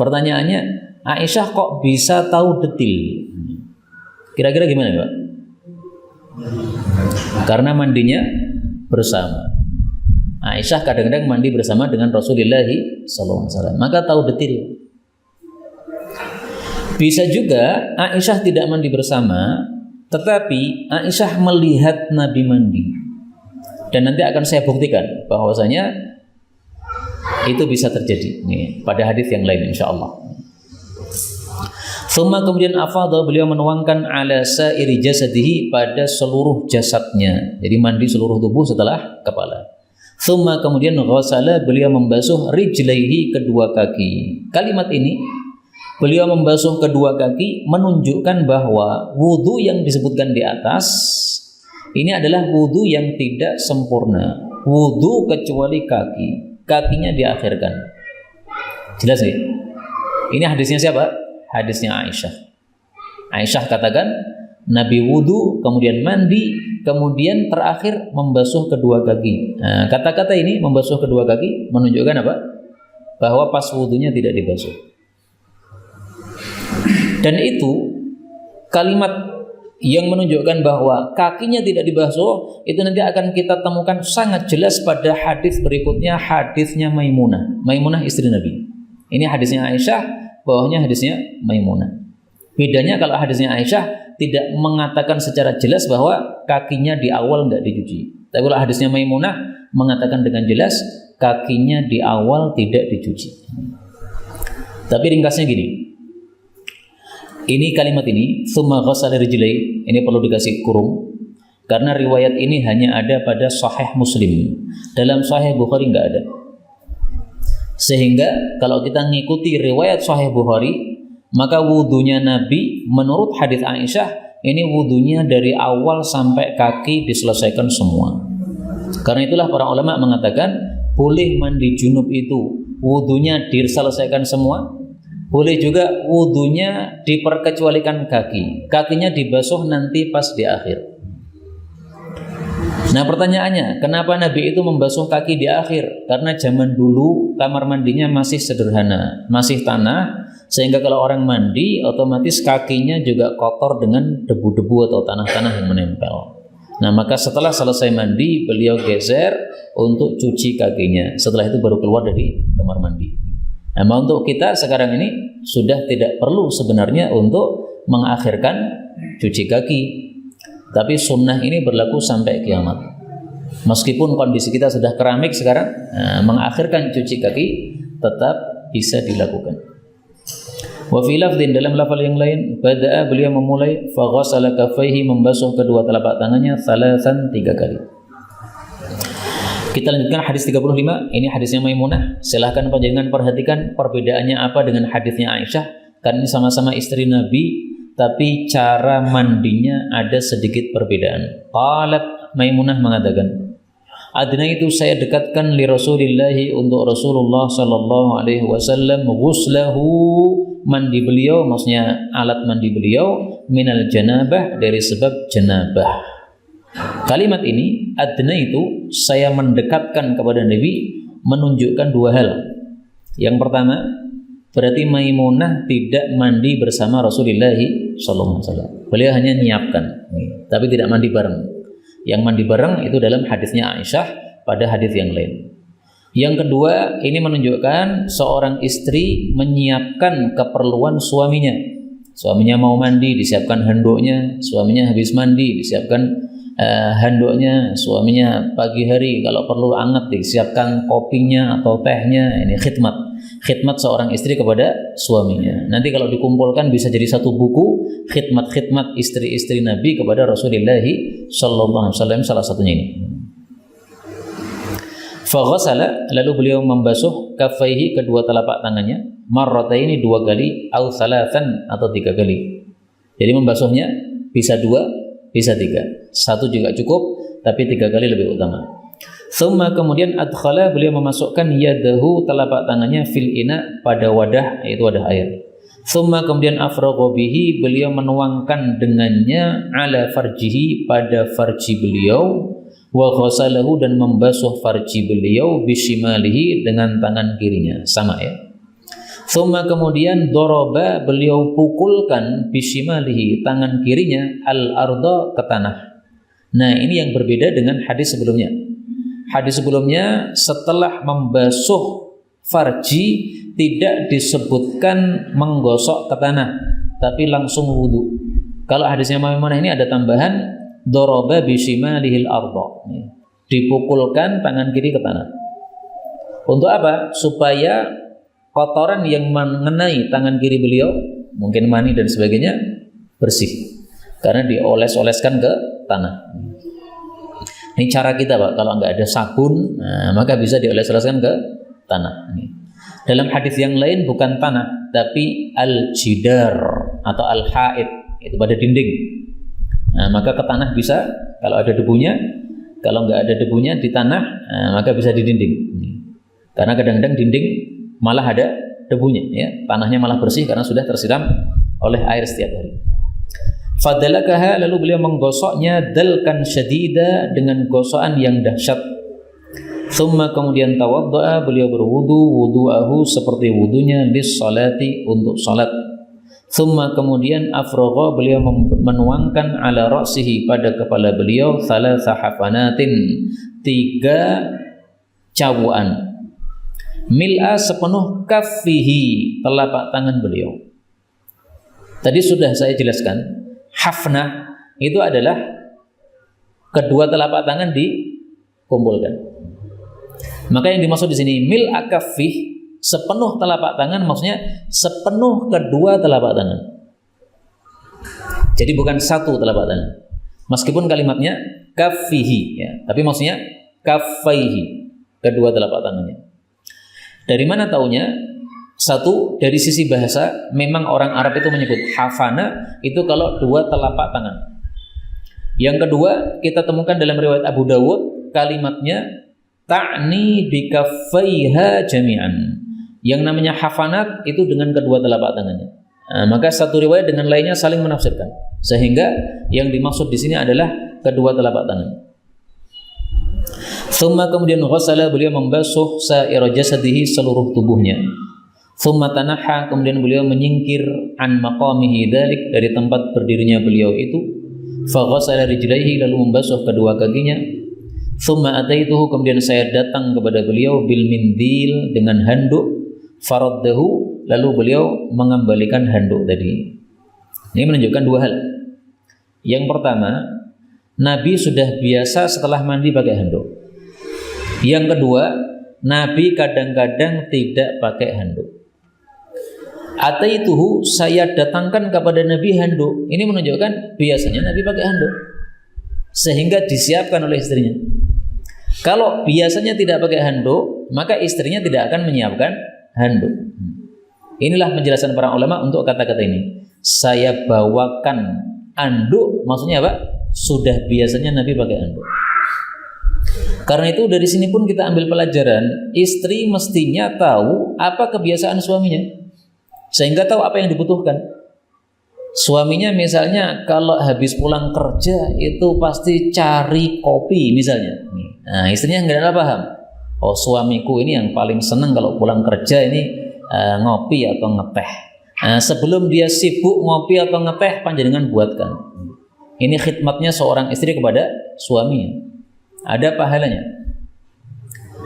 Pertanyaannya, Aisyah kok bisa tahu detail? Kira-kira gimana, Pak? Karena mandinya bersama. Aisyah kadang-kadang mandi bersama dengan Rasulullah SAW, maka tahu detail. Bisa juga Aisyah tidak mandi bersama, tetapi Aisyah melihat Nabi mandi. Dan nanti akan saya buktikan bahwasanya itu bisa terjadi nih, pada hadis yang lain insyaallah. Summa, kemudian afadha, beliau menuangkan ala sa'iri jasadihi, pada seluruh jasadnya. Jadi mandi seluruh tubuh setelah kepala. Summa, kemudian ghasala, beliau membasuh rijlaihi, kedua kaki. Kalimat ini, beliau membasuh kedua kaki, menunjukkan bahwa wudu yang disebutkan di atas ini adalah wudu yang tidak sempurna. Wudu kecuali kaki, kakinya diakhirkan. Jelas nih? Ini hadisnya siapa? Hadisnya Aisyah. Aisyah katakan Nabi wudu, kemudian mandi, kemudian terakhir membasuh kedua kaki. Nah, kata-kata ini membasuh kedua kaki menunjukkan apa? Bahwa pas wudunya tidak dibasuh. Dan itu kalimat yang menunjukkan bahwa kakinya tidak dibasuh, itu nanti akan kita temukan sangat jelas pada hadis berikutnya, hadisnya Maimunah. Maimunah istri Nabi. Ini hadisnya Aisyah, bawahnya hadisnya Maimunah. Bedanya kalau hadisnya Aisyah tidak mengatakan secara jelas bahwa kakinya di awal tidak dicuci. Tapi kalau hadisnya Maimunah mengatakan dengan jelas kakinya di awal tidak dicuci. Tapi ringkasnya gini. Ini kalimat ini, tsumma ghassala rijlaihi, ini perlu dikasih kurung karena riwayat ini hanya ada pada Sahih Muslim. Dalam Sahih Bukhari enggak ada. Sehingga kalau kita ngikuti riwayat Sahih Bukhari, Maka wudunya Nabi menurut hadis Aisyah ini wudunya dari awal sampai kaki diselesaikan semua. Karena itulah para ulama mengatakan boleh mandi junub itu wudunya diselesaikan semua, boleh juga wudunya diperkecualikan kakinya dibasuh nanti pas di akhir. Nah pertanyaannya, kenapa Nabi itu membasuh kaki di akhir? Karena zaman dulu kamar mandinya masih sederhana, masih tanah, sehingga kalau orang mandi otomatis kakinya juga kotor dengan debu-debu atau tanah-tanah yang menempel. Nah maka setelah selesai mandi beliau geser untuk cuci kakinya. Setelah itu baru keluar dari kamar mandi. Nah untuk kita sekarang ini sudah tidak perlu sebenarnya untuk mengakhirkan cuci kaki. Tapi sunnah ini berlaku sampai kiamat. Meskipun kondisi kita sudah keramik sekarang, mengakhirkan cuci kaki tetap bisa dilakukan. Wa fi lafdhin, dalam lafal yang lain, bada'a beliau memulai fa ghassala kaffaihi, membasuh kedua telapak tangannya salasan 3 kali. Kita lanjutkan hadis 35. Ini hadisnya Maimunah. Silahkan panjenengan perhatikan perbedaannya apa dengan hadisnya Aisyah. Karena ini sama-sama istri Nabi, tapi cara mandinya ada sedikit perbedaan. Qalat, Maimunah mengatakan, adna itu saya dekatkan li Rasulillahi, untuk Rasulullah sallallahu alaihi wasallam, ghuslahu, mandi beliau, maksudnya alat mandi beliau, minal janabah, dari sebab janabah. Kalimat ini, adna itu saya mendekatkan kepada Nabi, menunjukkan 2 hal. Yang pertama, berarti Maimunah tidak mandi bersama Rasulullah sallallahu alaihi wasallam. Beliau hanya nyiapkan, tapi tidak mandi bareng. Yang mandi bareng itu dalam hadisnya Aisyah pada hadis yang lain. Yang kedua, ini menunjukkan seorang istri menyiapkan keperluan suaminya. Suaminya mau mandi, disiapkan handuknya. Suaminya habis mandi, disiapkan handuknya. Suaminya pagi hari kalau perlu hangat, disiapkan kopinya atau tehnya. Ini khidmat seorang istri kepada suaminya. Nanti kalau dikumpulkan bisa jadi satu buku, khidmat istri-istri Nabi kepada Rasulullah sallallahu alaihi wasallam, salah satunya ini. Fa ghassala, lalu beliau membasuh kaffaihi, kedua telapak tangannya, marrataini, 2 kali, au salasan, atau 3 kali. Jadi membasuhnya bisa 2, bisa 3. 1 juga cukup, tapi 3 kali lebih utama. Thumma, kemudian adkhala, beliau memasukkan yadahu, telapak tangannya, fil ina, pada wadah, yaitu wadah air. Thumma, kemudian afragha bihi, beliau menuangkan dengannya, ala farjihi, pada farji beliau, wa ghasalahu, dan membasuh farji beliau, bisimalihi, dengan tangan kirinya, sama ya. Thumma, kemudian daraba, beliau pukulkan, bisimalihi, tangan kirinya, al-arda, ke tanah. Nah ini yang berbeda dengan hadis sebelumnya. Hadis sebelumnya setelah membasuh farji tidak disebutkan menggosok ke tanah, tapi langsung wudu. Kalau hadisnya Maimunah ini ada tambahan daraba bisimalihi al-arda, dipukulkan tangan kiri ke tanah. Untuk apa? Supaya kotoran yang mengenai tangan kiri beliau, mungkin mani dan sebagainya, bersih. Karena dioles-oleskan ke tanah. Ini cara kita Pak, kalau nggak ada sabun, maka bisa dioles-oleskan ke tanah. Dalam hadis yang lain bukan tanah, tapi al-jidar atau al-haid, itu pada dinding. Nah, maka ke tanah bisa kalau ada debunya, kalau nggak ada debunya di tanah, maka bisa di dinding. Karena kadang-kadang dinding malah ada debunya, ya, tanahnya malah bersih karena sudah tersiram oleh air setiap hari. Fadalakaha, lalu beliau menggosoknya dalkan syadida, dengan gosokan yang dahsyat. Thumma, kemudian tawadda'a, beliau berwudu, wudu'ahu, seperti wudunya, lis salati, untuk salat. Thumma, kemudian afragha, beliau menuangkan ala ra'sihi, pada kepala beliau, thalatha hafanatin, 3 cawuan, mil'a, sepenuh kaffihi, telapak tangan beliau. Tadi sudah saya jelaskan, hafnah itu adalah kedua telapak tangan dikumpulkan. Maka yang dimaksud di sini mil'a kaffih, sepenuh telapak tangan, maksudnya sepenuh kedua telapak tangan. Jadi bukan satu telapak tangan. Meskipun kalimatnya kaffihi, ya, tapi maksudnya kaffaihi, kedua telapak tangannya. Dari mana taunya? Satu, dari sisi bahasa, memang orang Arab itu menyebut hafana itu kalau dua telapak tangan. Yang kedua, kita temukan dalam riwayat Abu Dawud, kalimatnya ta'ni bikaffaiha jami'an. Yang namanya hafanat itu dengan kedua telapak tangannya. Maka satu riwayat dengan lainnya saling menafsirkan, sehingga yang dimaksud di sini adalah kedua telapak tangan. Thumma kemudian ghassala, beliau membasuh sa'ira jasadihi, seluruh tubuhnya. Thumma tanaha, kemudian beliau menyingkir an maqamihi dzalik, dari tempat berdirinya beliau itu. Fa ghassala rijlaihi, lalu membasuh kedua kakinya. Thumma ataituhu, kemudian saya datang kepada beliau bil mindil, dengan handuk. Faraddahu, lalu beliau mengembalikan handuk tadi. Ini menunjukkan dua hal. Yang pertama, Nabi sudah biasa setelah mandi pakai handuk. Yang kedua, Nabi kadang-kadang tidak pakai handuk. Ataituhu, saya datangkan kepada Nabi handuk. Ini menunjukkan biasanya Nabi pakai handuk, sehingga disiapkan oleh istrinya. Kalau biasanya tidak pakai handuk, maka istrinya tidak akan menyiapkan handuk. Inilah penjelasan para ulama untuk kata-kata ini. Saya bawakan anduk, maksudnya apa? Sudah biasanya Nabi pakai anduk. Karena itu dari sini pun kita ambil pelajaran, istri mestinya tahu apa kebiasaan suaminya, sehingga tahu apa yang dibutuhkan. Suaminya misalnya kalau habis pulang kerja itu pasti cari kopi misalnya. Nah, istrinya nggak paham. Oh, suamiku ini yang paling senang kalau pulang kerja ini ngopi atau ngeteh. Sebelum dia sibuk ngopi atau ngeteh, panjenengan buatkan. Ini khidmatnya seorang istri kepada suaminya. Ada pahalanya.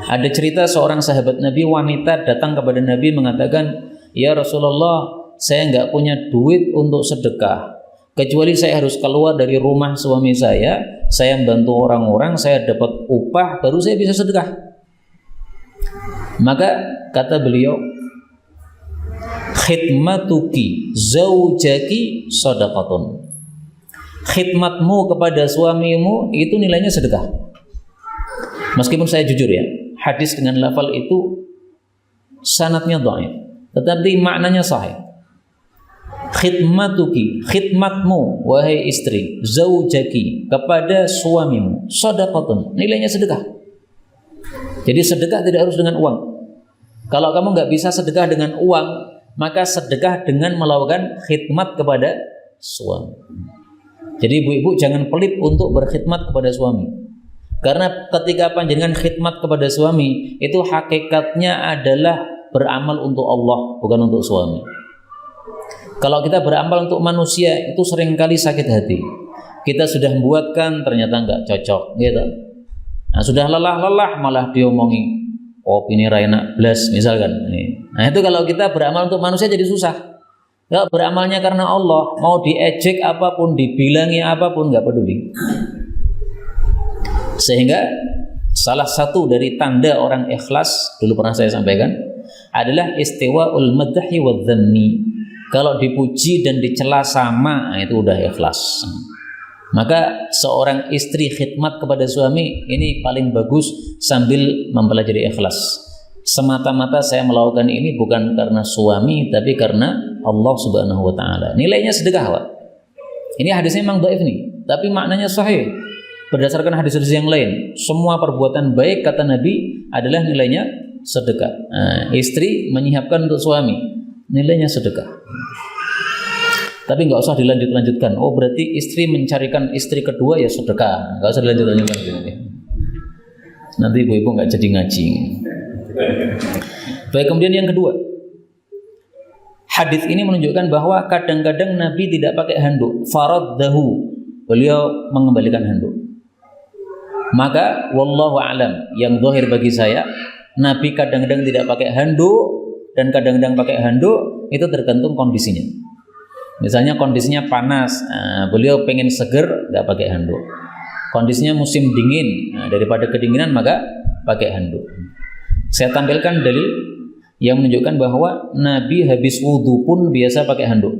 Ada cerita seorang sahabat Nabi, wanita datang kepada Nabi mengatakan, ya Rasulullah, saya nggak punya duit untuk sedekah, kecuali saya harus keluar dari rumah suami saya membantu orang-orang, saya dapat upah, baru saya bisa sedekah. Maka kata beliau, khidmatuki zaujaki shadaqatun. Khidmatmu kepada suamimu itu nilainya sedekah. Meskipun saya jujur ya, hadis dengan lafal itu sanadnya dhaif, tetapi maknanya sahih. Khidmatuki, khidmatmu wahai istri, zaujaki, kepada suamimu, shadaqatun, nilainya sedekah. Jadi sedekah tidak harus dengan uang. Kalau kamu nggak bisa sedekah dengan uang, maka sedekah dengan melakukan khidmat kepada suami. Jadi ibu-ibu jangan pelit untuk berkhidmat kepada suami. Karena ketika panjenengan khidmat kepada suami, itu hakikatnya adalah beramal untuk Allah, bukan untuk suami. Kalau kita beramal untuk manusia, itu seringkali sakit hati. Kita sudah membuatkan, ternyata nggak cocok, gitu. Nah, sudah lelah malah diomongi, oh ini Raina blas misalkan. Nah itu kalau kita beramal untuk manusia jadi susah. Kalau beramalnya karena Allah, mau diejek apapun, dibilangi apapun, nggak peduli. Sehingga salah satu dari tanda orang ikhlas, dulu pernah saya sampaikan, adalah istiwa'ul madhi wa dhammi. Kalau dipuji dan dicela sama, itu udah ikhlas. Maka seorang istri khidmat kepada suami ini paling bagus sambil mempelajari ikhlas. Semata-mata saya melakukan ini bukan karena suami, tapi karena Allah Subhanahu wa taala. Nilainya sedekah, Pak. Ini hadisnya memang dhaif nih, tapi maknanya sahih. Berdasarkan hadis-hadis yang lain, semua perbuatan baik kata Nabi adalah nilainya sedekah. Nah, istri menyiapkan untuk suami, nilainya sedekah. Tapi nggak usah dilanjutkan. Oh berarti istri mencarikan istri kedua ya sedekah. Nggak usah dilanjutkan. Nanti ibu-ibu nggak jadi ngaji. Baik, kemudian yang kedua, hadis ini menunjukkan bahwa kadang-kadang Nabi tidak pakai handuk. Faraddahu, beliau mengembalikan handuk. Maka wallahu a'lam, yang zahir bagi saya, Nabi kadang-kadang tidak pakai handuk dan kadang-kadang pakai handuk, itu tergantung kondisinya. Misalnya kondisinya panas, beliau pengen seger, nggak pakai handuk. Kondisinya musim dingin, daripada kedinginan maka pakai handuk. Saya tampilkan dalil yang menunjukkan bahwa Nabi habis wudhu pun biasa pakai handuk.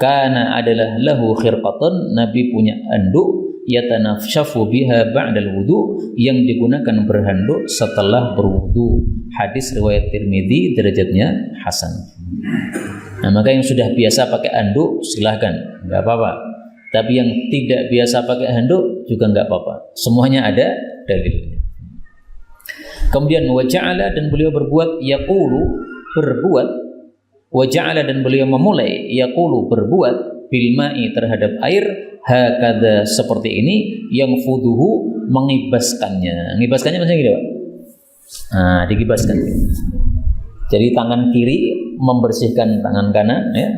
Karena adalah lahu khirqatun, Nabi punya handuk, yatanafshafu biha ba'dal wudu, yang digunakan berhanduk setelah berwudu. Hadis riwayat Tirmidzi, derajatnya hasan. Nah, maka yang sudah biasa pakai handuk silahkan, nggak apa-apa. Tapi yang tidak biasa pakai handuk juga nggak apa-apa. Semuanya ada dalilnya. Kemudian wa ja'ala, dan beliau berbuat, yaqulu, berbuat, wa ja'ala, dan beliau memulai, yaqulu, berbuat, bil ma'i, terhadap air, hakadha, seperti ini, yang fuduhu, mengibaskannya. Mengibaskannya maksudnya gini, Pak? Nah, digibaskan. Jadi tangan kiri membersihkan tangan kanan, ya.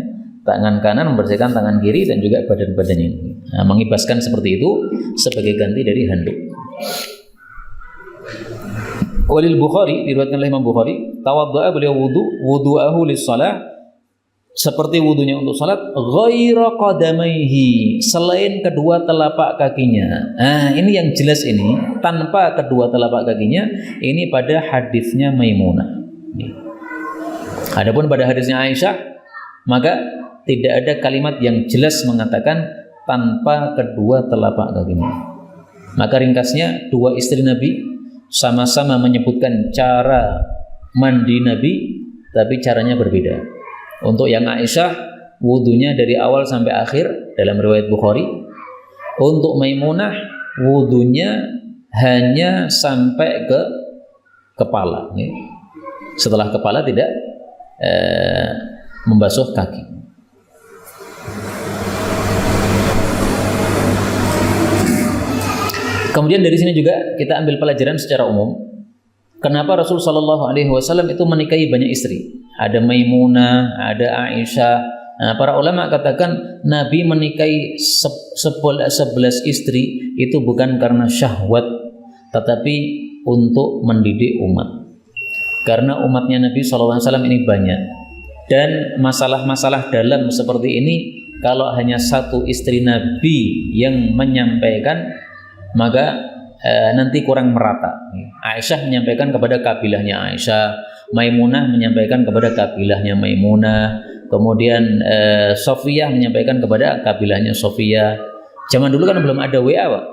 Tangan kanan membersihkan tangan kiri dan juga badan-badan ini. Nah, mengibaskan seperti itu sebagai ganti dari handuk. Walil Bukhari, diriwayatkan oleh Imam Bukhari, tawaddu'a, beliau wudu'ahu lis-shalah, seperti wudunya untuk salat, ghaira qadamaihi, selain kedua telapak kakinya. Nah, ini yang jelas ini, tanpa kedua telapak kakinya, ini pada hadisnya Maimunah. Adapun pada hadisnya Aisyah, maka tidak ada kalimat yang jelas mengatakan tanpa kedua telapak kakinya. Maka ringkasnya, dua istri Nabi sama-sama menyebutkan cara mandi Nabi, tapi caranya berbeda. Untuk yang Aisyah, wudunya dari awal sampai akhir dalam riwayat Bukhari. Untuk Maimunah, wudunya hanya sampai ke kepala. Setelah kepala tidak membasuh kaki. Kemudian dari sini juga kita ambil pelajaran secara umum. Kenapa Rasul Shallallahu Alaihi Wasallam itu menikahi banyak istri? Ada Maimunah, ada Aisyah. Nah, para ulama katakan Nabi menikahi 11 istri itu bukan karena syahwat, tetapi untuk mendidik umat. Karena umatnya Nabi SAW ini banyak, dan masalah-masalah dalam seperti ini kalau hanya satu istri Nabi yang menyampaikan, maka nanti kurang merata. Aisyah menyampaikan kepada kabilahnya Aisyah, Maimunah menyampaikan kepada kabilahnya Maimunah, kemudian Sofiyah menyampaikan kepada kabilahnya Sofiyah. Zaman dulu kan belum ada WA, Pak.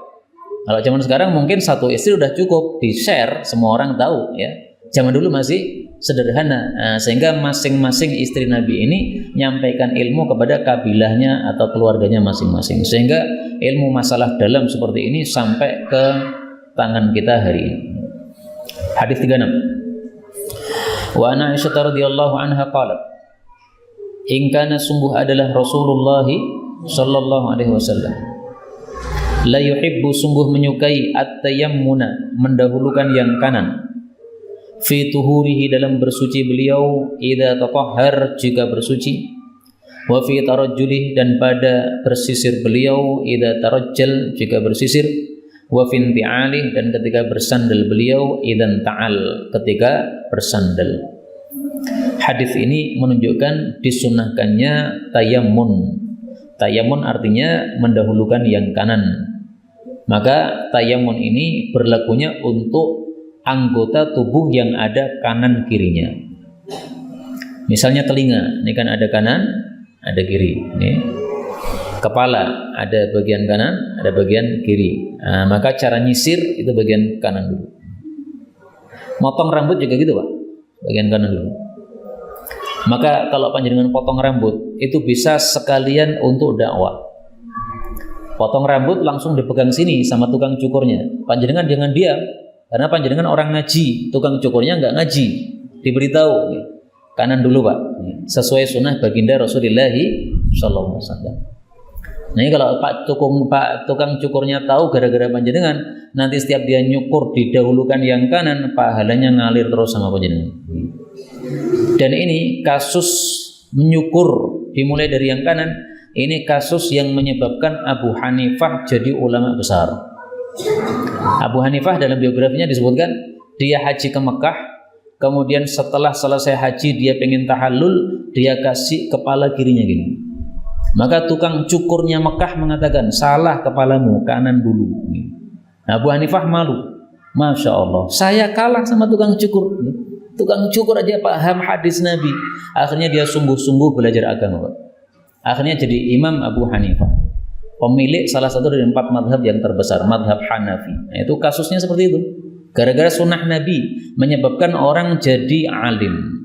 Kalau zaman sekarang mungkin satu istri udah cukup, di-share, semua orang tahu, ya. Zaman dulu masih sederhana, sehingga masing-masing istri Nabi ini menyampaikan ilmu kepada kabilahnya atau keluarganya masing-masing, sehingga ilmu masalah dalam seperti ini sampai ke tangan kita hari ini. Hadis 36. Wa ana Aisyah radhiyallahu anha qalat, in kana, sungguh adalah Rasulullah sallallahu alaihi wasallam, la yuhibbu, sungguh menyukai, at-tayammuna, mendahulukan yang kanan, fi tuhurihi, dalam bersuci beliau, idza tatahhar, jika bersuci, wa fi tarajjulih, dan pada bersisir beliau, idza tarajjal, jika bersisir, wa fi inti'alih, dan ketika bersandal beliau, idzan ta'al, ketika bersandal. Hadis ini menunjukkan disunahkannya tayammun. Tayammun artinya mendahulukan yang kanan. Maka tayammun ini berlakunya untuk anggota tubuh yang ada kanan kirinya. Misalnya telinga, ini kan ada kanan, ada kiri. Ini. Kepala, ada bagian kanan, ada bagian kiri. Nah, maka cara nyisir itu bagian kanan dulu. Motong rambut juga gitu, Pak, bagian kanan dulu. Maka kalau panjenengan potong rambut, itu bisa sekalian untuk dakwah. Potong rambut langsung dipegang sini sama tukang cukurnya. Panjenengan jangan diam. Karena panjenengan orang ngaji, tukang cukurnya nggak ngaji, diberitahu kanan dulu, Pak, sesuai sunnah baginda Rasulullah sallallahu alaihi wasallam. Nah, ini kalau Pak tukang cukurnya tahu gara-gara panjenengan, nanti setiap dia nyukur didahulukan yang kanan, pahalanya ngalir terus sama panjenengan. Dan ini kasus menyukur dimulai dari yang kanan, ini kasus yang menyebabkan Abu Hanifah jadi ulama besar. Abu Hanifah dalam biografinya disebutkan dia haji ke Mekah, kemudian setelah selesai haji dia pengen tahallul, dia kasih kepala kirinya gini. Maka tukang cukurnya Mekah mengatakan, salah kepalamu, kanan dulu. Abu Hanifah malu, Masya Allah, saya kalah sama tukang cukur. Tukang cukur aja paham hadis Nabi. Akhirnya dia sungguh-sungguh belajar agama, Pak. Akhirnya jadi Imam Abu Hanifah. pemilik salah satu dari 4 madhab yang terbesar, madhab Hanafi. Nah, itu kasusnya seperti itu. Gara-gara sunnah Nabi menyebabkan orang jadi alim.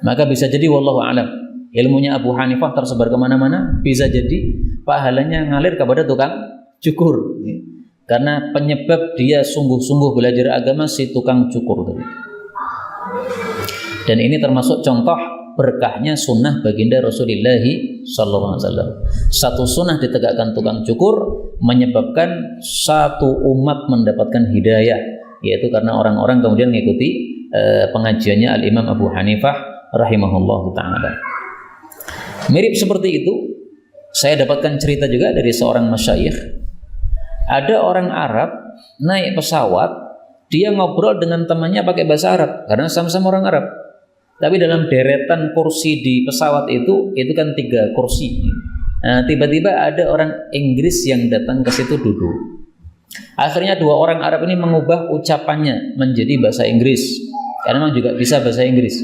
Maka bisa jadi wallahu a'lam, ilmunya Abu Hanifah tersebar kemana-mana, bisa jadi pahalanya ngalir kepada tukang cukur. Karena penyebab dia sungguh-sungguh belajar agama si tukang cukur tadi. Dan ini termasuk contoh berkahnya sunnah baginda Rasulullah sallallahu alaihi wasallam. Satu sunnah ditegakkan tukang cukur menyebabkan satu umat mendapatkan hidayah, yaitu karena orang-orang kemudian mengikuti pengajiannya Al-Imam Abu Hanifah rahimahullahu ta'ala. Mirip seperti itu, saya dapatkan cerita juga dari seorang masyayikh. Ada orang Arab naik pesawat, dia ngobrol dengan temannya pakai bahasa Arab karena sama-sama orang Arab. Tapi dalam deretan kursi di pesawat itu kan 3 kursi. Nah, tiba-tiba ada orang Inggris yang datang ke situ duduk. Akhirnya 2 orang Arab ini mengubah ucapannya menjadi bahasa Inggris, karena memang juga bisa bahasa Inggris.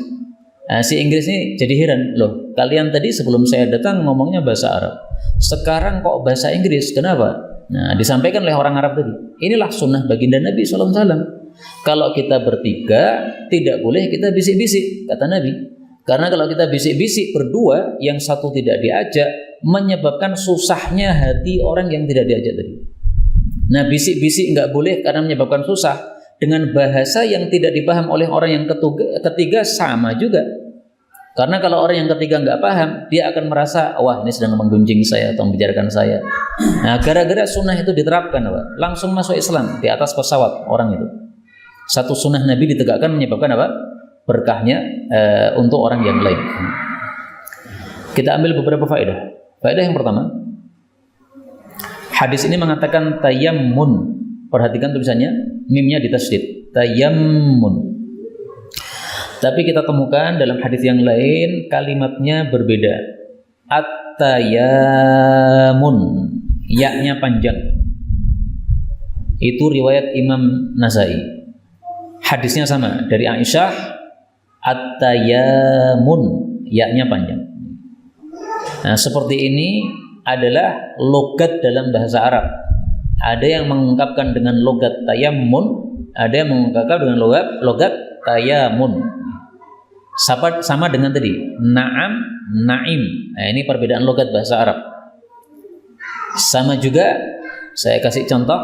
Nah, si Inggris ini jadi heran, loh, kalian tadi sebelum saya datang ngomongnya bahasa Arab, sekarang kok bahasa Inggris, kenapa? Nah, disampaikan oleh orang Arab tadi, inilah sunnah baginda Nabi SAW. Kalau kita bertiga, tidak boleh kita bisik-bisik, kata Nabi. Karena kalau kita bisik-bisik berdua, yang satu tidak diajak, menyebabkan susahnya hati orang yang tidak diajak tadi. Nah, bisik-bisik nggak boleh karena menyebabkan susah. Dengan bahasa yang tidak dipaham oleh orang yang ketiga sama juga. Karena kalau orang yang ketiga nggak paham, dia akan merasa, wah ini sedang menggunjing saya atau membicarakan saya. Nah, gara-gara sunnah itu diterapkan, langsung masuk Islam di atas pesawat orang itu. Satu sunnah Nabi ditegakkan menyebabkan apa? Berkahnya untuk orang yang lain. Kita ambil beberapa faedah. Faedah yang pertama, hadis ini mengatakan tayammun. Perhatikan tulisannya, mimnya ditasydid, tayammun. Tapi kita temukan dalam hadis yang lain kalimatnya berbeda. At-tayamun, ya-nya panjang. Itu riwayat Imam Nasai. Hadisnya sama dari Aisyah, at-tayamun, ya-nya panjang. Nah, seperti ini adalah logat dalam bahasa Arab. Ada yang mengungkapkan dengan logat tayammun, ada yang mengungkapkan dengan logat tayamun. Sama dengan tadi, na'am, na'im. Nah, ini perbedaan logat bahasa Arab. Sama juga, saya kasih contoh.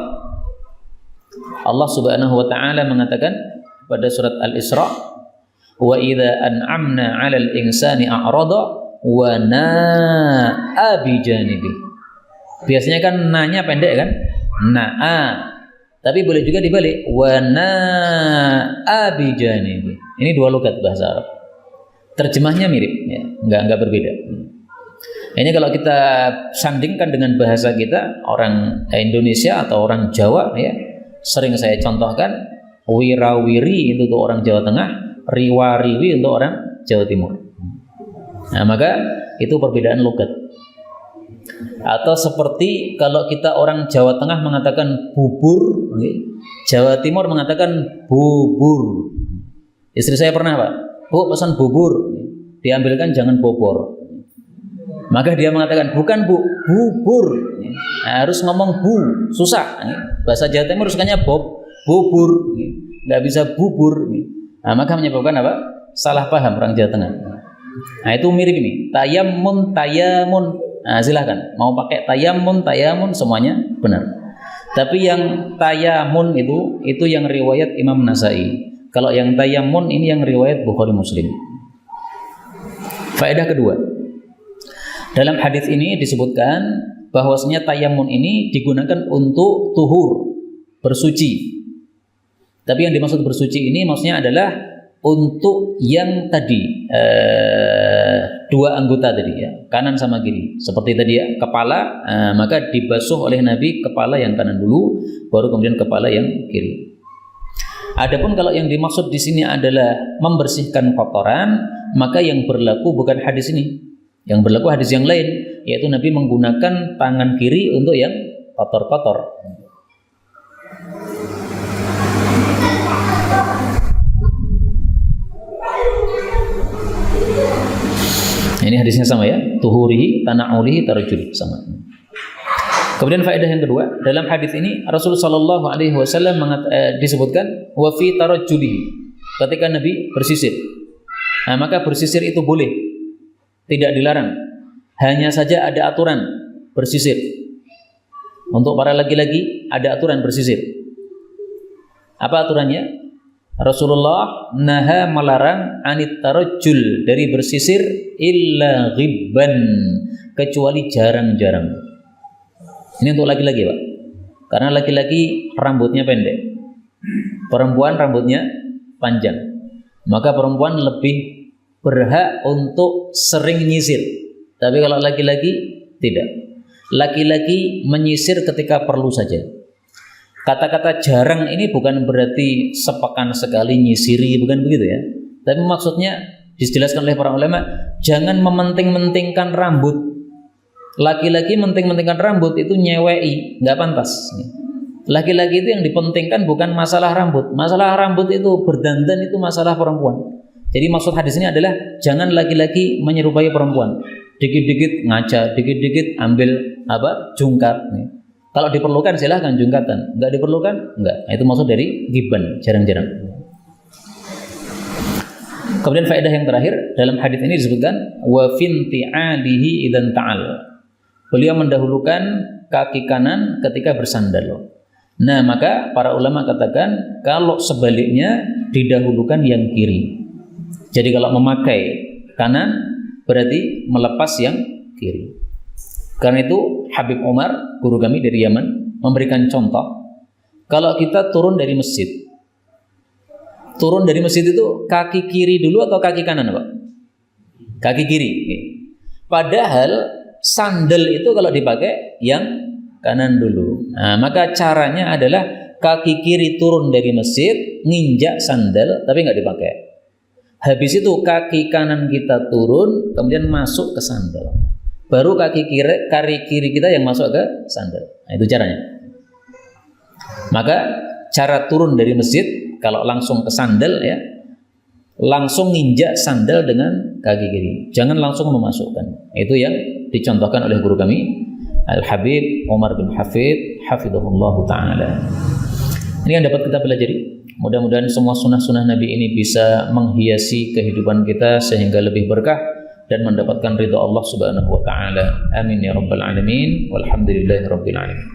Allah Subhanahu wa taala mengatakan pada surat Al-Isra, wa idza an'amna 'alal insani a'rada wa na'a bi janibi. Biasanya kan na-nya pendek kan? Na'a. Tapi boleh juga dibalik, wa na'a bi janibi. Ini 2 logat bahasa Arab. Terjemahnya mirip ya, enggak berbeda. Ini kalau kita sandingkan dengan bahasa kita, orang Indonesia atau orang Jawa ya, sering saya contohkan, wirawiri itu untuk orang Jawa Tengah, riwariwi untuk orang Jawa Timur. Nah, maka itu perbedaan logat. Atau seperti kalau kita orang Jawa Tengah mengatakan bubur, Jawa Timur mengatakan bubur. Istri saya pernah, Pak, Bu, pesan bubur, diambilkan jangan bobor. Maka dia mengatakan, bukan Bu, bubur. Nah, harus ngomong bu, susah. Bahasa Jawa Timur sukanya bubur, nggak bisa bubur. Nah, maka menyebabkan apa? Salah paham orang Jawa Tengah. Nah, itu mirip ini, tayammun, tayamun. Nah, silahkan mau pakai tayamun semuanya benar. Tapi yang tayamun itu yang riwayat Imam Nasai. Kalau yang tayamun ini yang riwayat Bukhari Muslim. Faedah kedua, dalam hadis ini disebutkan bahwasanya tayamun ini digunakan untuk tuhur, bersuci. Tapi yang dimaksud bersuci ini maksudnya adalah untuk yang tadi 2 anggota tadi ya, kanan sama kiri. Seperti tadi ya, kepala, maka dibasuh oleh Nabi kepala yang kanan dulu, baru kemudian kepala yang kiri. Adapun kalau yang dimaksud di sini adalah membersihkan kotoran, maka yang berlaku bukan hadis ini. Yang berlaku hadis yang lain, yaitu Nabi menggunakan tangan kiri untuk yang kotor-kotor. Ini hadisnya sama ya, tuhurihi, tana'ulihi, tarjuli, sama. Kemudian faedah yang kedua, dalam hadis ini Rasulullah Shallallahu Alaihi Wasallam disebutkan wa fi tarajjulihi, ketika Nabi bersisir. Nah, maka bersisir itu boleh, tidak dilarang. Hanya saja ada aturan bersisir. Untuk para laki-laki ada aturan bersisir. Apa aturannya? Rasulullah naha melarang anit tarajjul, dari bersisir, illa ghibban, kecuali jarang-jarang. Ini untuk laki-laki, Pak. Karena laki-laki rambutnya pendek, perempuan rambutnya panjang. Maka perempuan lebih berhak untuk sering nyisir. Tapi kalau laki-laki tidak. Laki-laki menyisir ketika perlu saja. Kata-kata jarang ini bukan berarti sepekan sekali nyisiri, bukan begitu ya. Tapi maksudnya dijelaskan oleh para ulama, jangan mementing-mentingkan rambut. Laki-laki menting-mentingkan rambut itu nyewei, nggak pantas. Laki-laki itu yang dipentingkan bukan masalah rambut. Masalah rambut itu berdandan itu masalah perempuan. Jadi maksud hadis ini adalah jangan laki-laki menyerupai perempuan. Dikit-dikit ngaca, dikit-dikit ambil jungkat. Kalau diperlukan silahkan jungkatan, enggak diperlukan enggak. Nah, itu maksud dari ghibban, jarang-jarang. Kemudian faedah yang terakhir, dalam hadis ini disebutkan wa finti'alihi idzan ta'al. Beliau mendahulukan kaki kanan ketika bersandal. Nah, maka para ulama katakan kalau sebaliknya didahulukan yang kiri. Jadi kalau memakai kanan berarti melepas yang kiri. Karena itu Habib Umar, guru kami dari Yaman, memberikan contoh. Kalau kita turun dari masjid, itu kaki kiri dulu atau kaki kanan, Pak? Kaki kiri. Padahal sandal itu kalau dipakai yang kanan dulu. Nah, maka caranya adalah kaki kiri turun dari masjid, nginjak sandal, tapi nggak dipakai. Habis itu kaki kanan kita turun, kemudian masuk ke sandal. Baru kaki kiri kita yang masuk ke sandal. Nah, itu caranya. Maka cara turun dari masjid, kalau langsung ke sandal ya, langsung nginjak sandal dengan kaki kiri. Jangan langsung memasukkan. Itu yang dicontohkan oleh guru kami Al-Habib Umar bin Hafid hafizahullah ta'ala. Ini yang dapat kita pelajari. Mudah-mudahan semua sunnah-sunnah Nabi ini bisa menghiasi kehidupan kita sehingga lebih berkah dan mendapatkan ridha Allah Subhanahu wa taala. Amin ya rabbal alamin. Walhamdulillahi rabbil alamin.